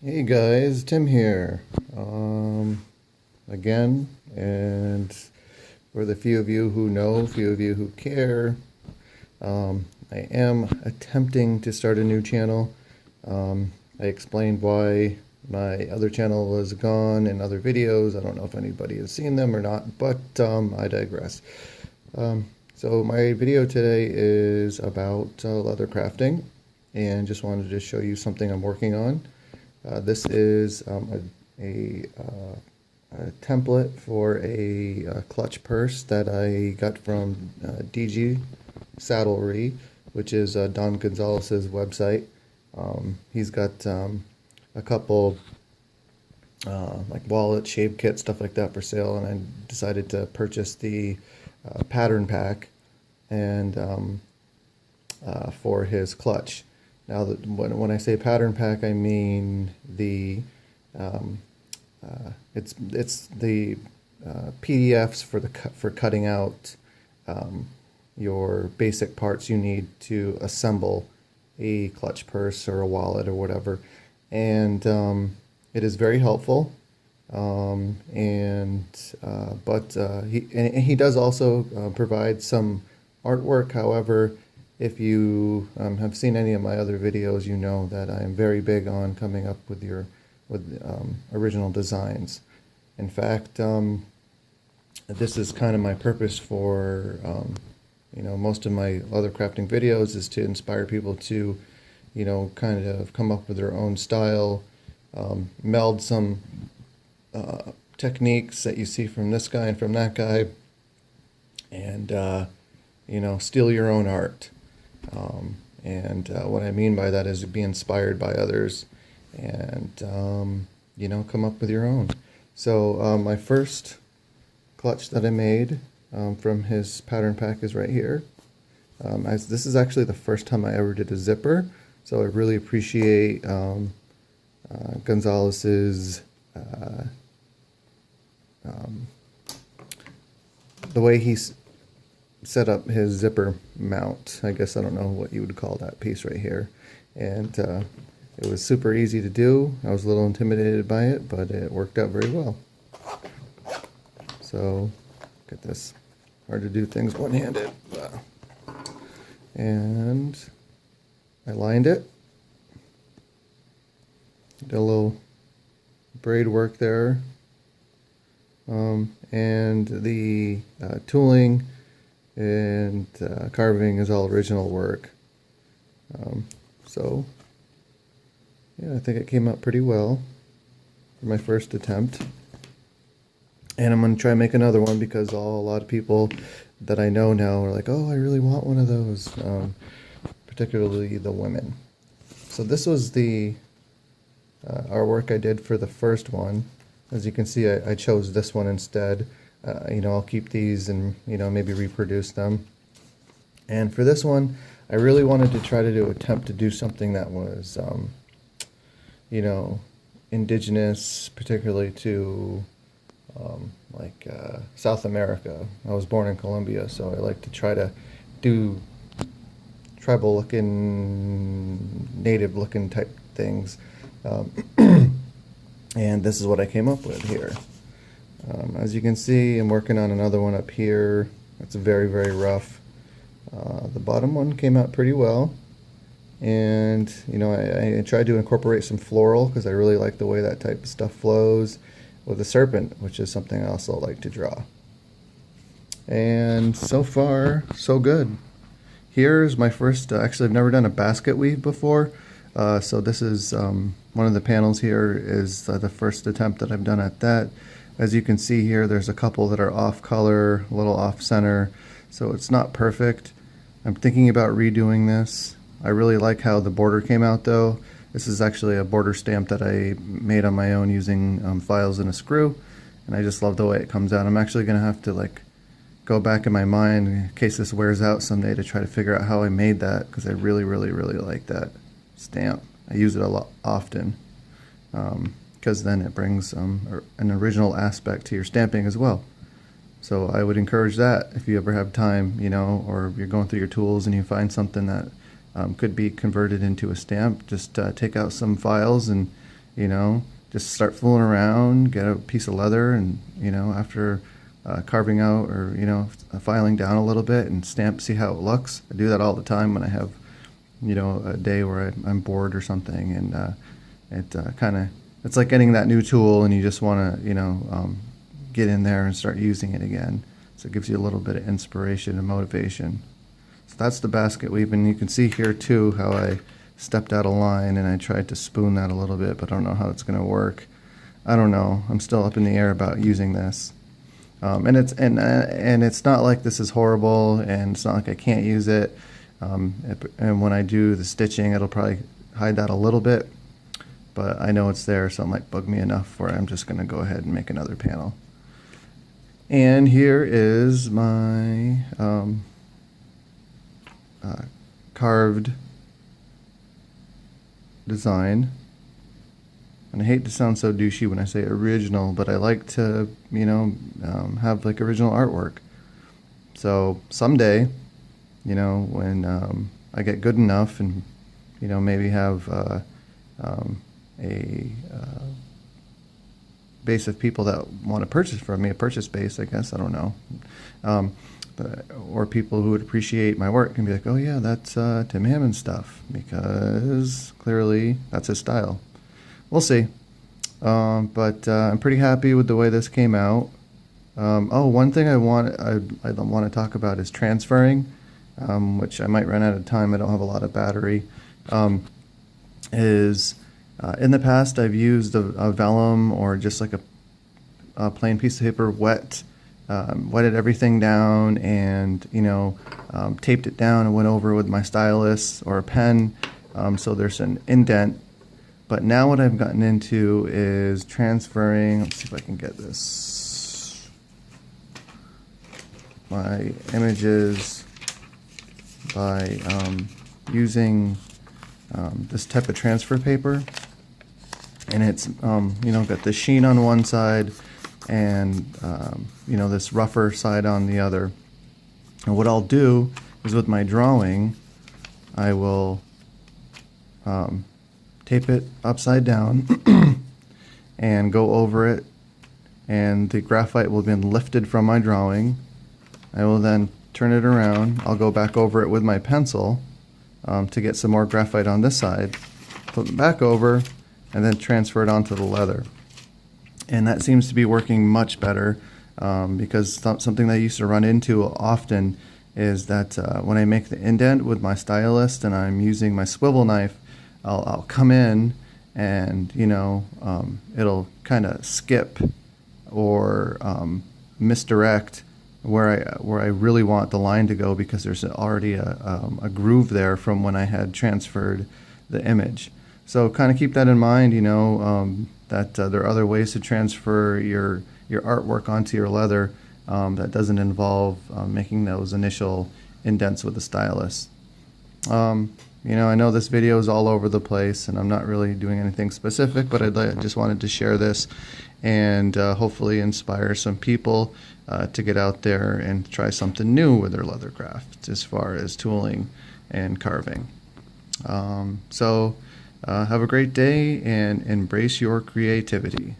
Hey guys, Tim here. Again, and for the few of you who know, few of you who care, I am attempting to start a new channel. I explained why my other channel was gone in other videos. I don't know if anybody has seen them or not, but I digress. So my video today is about leather crafting, and just wanted to show you something I'm working on. This is a template for a clutch purse that I got from DG Saddlery, which is Don Gonzalez's website. He's got a couple like wallet, shape kit, stuff like that for sale, and I decided to purchase the pattern pack and for his clutch. Now, when I say pattern pack, I mean the it's the PDFs for cutting out your basic parts you need to assemble a clutch purse or a wallet or whatever, and it is very helpful. He does also provide some artwork. However, if you have seen any of my other videos, you know that I am very big on coming up with original designs. In fact, this is kind of my purpose for most of my other crafting videos, is to inspire people to kind of come up with their own style, meld some techniques that you see from this guy and from that guy, and steal your own art. What I mean by that is be inspired by others and come up with your own. So my first clutch that I made from his pattern pack is right here. This is actually the first time I ever did a zipper, so I really appreciate Gonzalez's the way he's set up his zipper mount. I guess I don't know what you would call that piece right here. And it was super easy to do. I was a little intimidated by it, but it worked out very well. So, get this. Hard to do things one-handed. And I lined it. Did a little braid work there. And the tooling and carving is all original work. So yeah, I think it came out pretty well for my first attempt. And I'm going to try and make another one because a lot of people that I know now are like, oh, I really want one of those, particularly the women. So this was the artwork I did for the first one. As you can see, I chose this one instead. I'll keep these and maybe reproduce them. And for this one, I really wanted to try to attempt to do something that was indigenous, particularly to South America. I was born in Colombia, so I like to try to do tribal looking, native looking type things. And this is what I came up with here. As you can see, I'm working on another one up here. It's very, very rough. The bottom one came out pretty well. And, I tried to incorporate some floral because I really like the way that type of stuff flows with a serpent, which is something I also like to draw. And so far, so good. Here's my first, actually I've never done a basket weave before. So this is one of the panels here is the first attempt that I've done at that. As you can see here, there's a couple that are off color, a little off center, so it's not perfect. I'm thinking about redoing this. I really like how the border came out though. This is actually a border stamp that I made on my own using files and a screw, and I just love the way it comes out. I'm actually going to have to go back in my mind in case this wears out someday to try to figure out how I made that, because I really, really, really like that stamp. I use it a lot often. Because then it brings an original aspect to your stamping as well. So I would encourage that if you ever have time, or you're going through your tools and you find something that could be converted into a stamp, just take out some files and you know, just start fooling around, get a piece of leather, and, you know, after carving out or, you know, filing down a little bit and stamp, see how it looks. I do that all the time when I have, you know, a day where I'm bored or something, and it kind of, it's like getting that new tool and you just want to, you know, get in there and start using it again. So it gives you a little bit of inspiration and motivation. So that's the basket weave, and you can see here too how I stepped out of line and I tried to spoon that a little bit, but I don't know how it's going to work. I don't know. I'm still up in the air about using this. And it's not like this is horrible, and it's not like I can't use it. And when I do the stitching, it'll probably hide that a little bit, but I know it's there, so it might bug me enough where I'm just going to go ahead and make another panel. And here is my carved design. And I hate to sound so douchey when I say original, but I like to, you know, have like original artwork. So someday, you know, when I get good enough and, you know, maybe have a base of people that want to purchase from me, a purchase base, I guess, I don't know. Or people who would appreciate my work and be like, oh yeah, that's Tim Hammond stuff, because clearly that's his style. We'll see. But I'm pretty happy with the way this came out. Oh, one thing I want to talk about is transferring, which I might run out of time. I don't have a lot of battery. In the past, I've used a vellum or just like a plain piece of paper, wetted everything down, and, you know, taped it down and went over with my stylus or a pen, so there's an indent. But now what I've gotten into is transferring. Let's see if I can get this. My images by using this type of transfer paper. And it's, you know, got the sheen on one side and, you know, this rougher side on the other. And what I'll do is with my drawing, I will tape it upside down and go over it, and the graphite will have been lifted from my drawing. I will then turn it around. I'll go back over it with my pencil to get some more graphite on this side, flip it back over, and then transfer it onto the leather. And that seems to be working much better, because something that I used to run into often is that when I make the indent with my stylus and I'm using my swivel knife, I'll come in and, you know, it'll kind of skip or misdirect where I really want the line to go, because there's already a groove there from when I had transferred the image. So kind of keep that in mind, you know, that there are other ways to transfer your artwork onto your leather that doesn't involve making those initial indents with the stylus. You know, I know this video is all over the place and I'm not really doing anything specific, but I just wanted to share this and hopefully inspire some people to get out there and try something new with their leather craft as far as tooling and carving. So have a great day and embrace your creativity.